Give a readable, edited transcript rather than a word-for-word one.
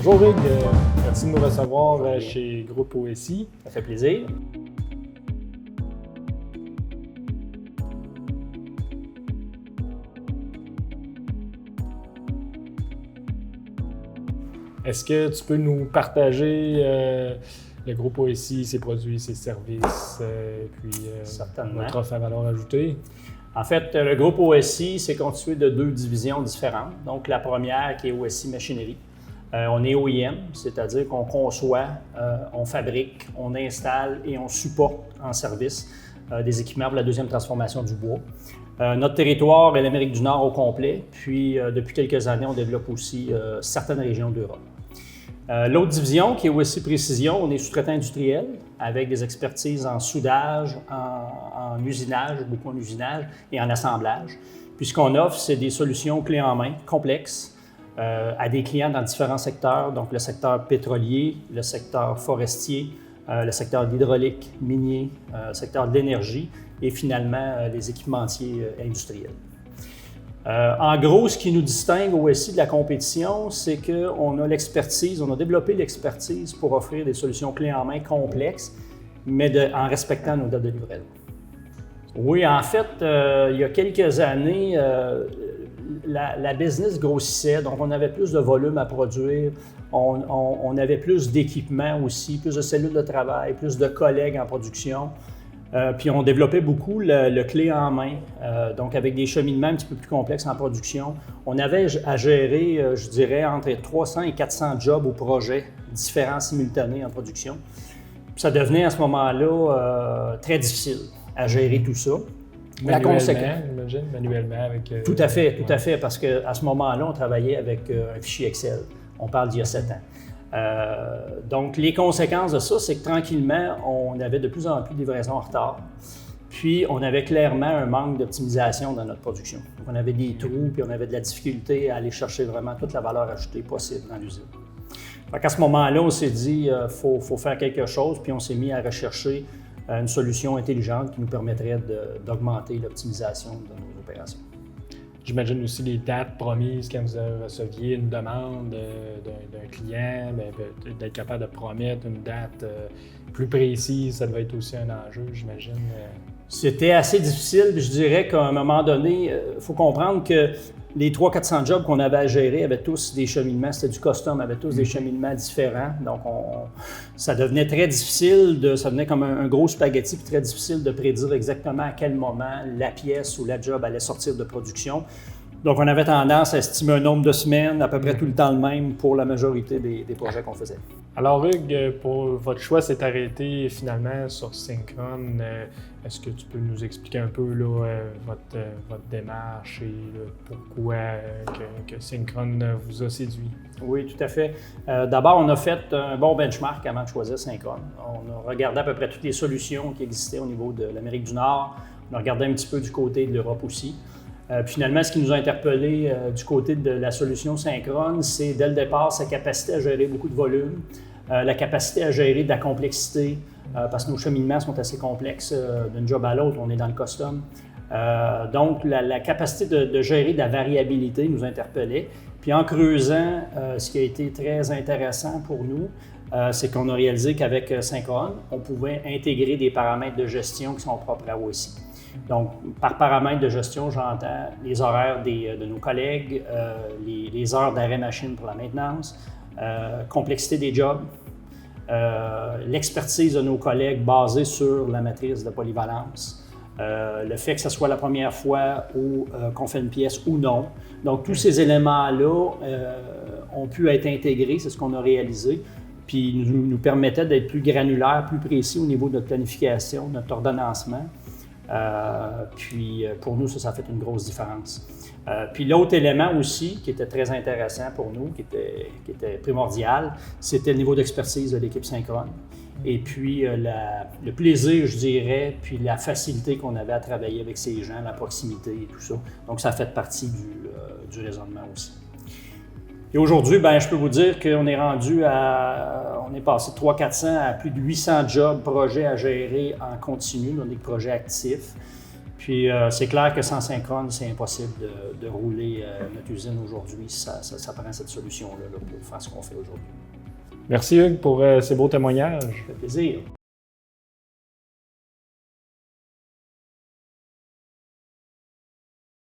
Bonjour Hugues, merci de nous recevoir chez Groupe OSI. Ça fait plaisir. Est-ce que tu peux nous partager le Groupe OSI, ses produits, ses services, notre offre à valeur ajoutée? En fait, le Groupe OSI, c'est constitué de deux divisions différentes. Donc, la première qui est OSI Machinerie. On est OEM, c'est-à-dire qu'on conçoit, on fabrique, on installe et on supporte en service des équipements pour la deuxième transformation du bois. Notre territoire est l'Amérique du Nord au complet, puis depuis quelques années, on développe aussi certaines régions d'Europe. L'autre division, qui est OSI Précision, on est sous-traitant industriel avec des expertises en soudage, en usinage, beaucoup en usinage et en assemblage. Puis ce qu'on offre, c'est des solutions clés en main, complexes, à des clients dans différents secteurs, donc le secteur pétrolier, le secteur forestier, le secteur d'hydraulique, minier, le secteur de l'énergie et finalement les équipementiers industriels. En gros, ce qui nous distingue aussi de la compétition, c'est qu'on a l'expertise, on a développé l'expertise pour offrir des solutions clés en main complexes, mais en respectant nos dates de livraison. Oui, en fait, il y a quelques années, la business grossissait, donc on avait plus de volume à produire, on avait plus d'équipements aussi, plus de cellules de travail, plus de collègues en production. Puis on développait beaucoup le clé en main, donc avec des cheminements un petit peu plus complexes en production. On avait à gérer, je dirais, entre 300 et 400 jobs au projet, différents simultanés en production. Puis ça devenait à ce moment-là très difficile à gérer tout ça. J'imagine, manuellement avec... Tout à fait, parce qu'à ce moment-là, on travaillait avec un fichier Excel. On parle d'il y a 7 ans. Donc, les conséquences de ça, c'est que tranquillement, on avait de plus en plus de livraisons en retard. Puis, on avait clairement un manque d'optimisation dans notre production. Donc, on avait des trous, puis on avait de la difficulté à aller chercher vraiment toute la valeur ajoutée possible dans l'usine. Fait qu'à ce moment-là, on s'est dit, faut faire quelque chose, puis on s'est mis à rechercher une solution intelligente qui nous permettrait d'augmenter l'optimisation de nos opérations. J'imagine aussi les dates promises quand vous receviez une demande d'un client, d'être capable de promettre une date plus précise, ça devait être aussi un enjeu, j'imagine. C'était assez difficile, je dirais qu'à un moment donné, il faut comprendre que les 300-400 jobs qu'on avait à gérer avaient tous des cheminements, c'était du custom, avaient tous des cheminements différents. Donc, ça devenait très difficile, ça devenait comme un gros spaghetti, puis très difficile de prédire exactement à quel moment la pièce ou la job allait sortir de production. Donc, on avait tendance à estimer un nombre de semaines, à peu près tout le temps le même pour la majorité des projets qu'on faisait. Alors, Hugues, pour votre choix s'est arrêté finalement sur Syncron. Est-ce que tu peux nous expliquer un peu là, votre démarche et pourquoi que Syncron vous a séduit? Oui, tout à fait. D'abord, on a fait un bon benchmark avant de choisir Syncron. On a regardé à peu près toutes les solutions qui existaient au niveau de l'Amérique du Nord. On a regardé un petit peu du côté de l'Europe aussi. Finalement, ce qui nous a interpellé du côté de la solution Syncron, c'est dès le départ sa capacité à gérer beaucoup de volume, la capacité à gérer de la complexité, parce que nos cheminements sont assez complexes d'un job à l'autre, on est dans le custom. Donc, la capacité de gérer de la variabilité nous interpellait. Puis en creusant, ce qui a été très intéressant pour nous, c'est qu'on a réalisé qu'avec Syncron, on pouvait intégrer des paramètres de gestion qui sont propres à OSI. Donc, par paramètres de gestion, j'entends les horaires de nos collègues, les heures d'arrêt machine pour la maintenance, complexité des jobs, l'expertise de nos collègues basée sur la matrice de polyvalence, le fait que ce soit la première fois qu'on fait une pièce ou non. Donc, tous ces éléments-là ont pu être intégrés, c'est ce qu'on a réalisé, puis nous permettaient d'être plus granulaires, plus précis au niveau de notre planification, notre ordonnancement. Puis pour nous, ça a fait une grosse différence. Puis l'autre élément aussi qui était très intéressant pour nous, qui était primordial, c'était le niveau d'expertise de l'équipe Syncron. Et puis le plaisir, je dirais, puis la facilité qu'on avait à travailler avec ces gens, la proximité et tout ça. Donc ça a fait partie du raisonnement aussi. Et aujourd'hui, je peux vous dire qu'on est rendu on est passé de 300-400 à plus de 800 jobs, projets à gérer en continu, dans des projets actifs. Puis c'est clair que sans synchrone, c'est impossible de rouler notre usine aujourd'hui. Ça prend cette solution-là là, pour faire ce qu'on fait aujourd'hui. Merci Hugues pour ces beaux témoignages. Ça fait plaisir.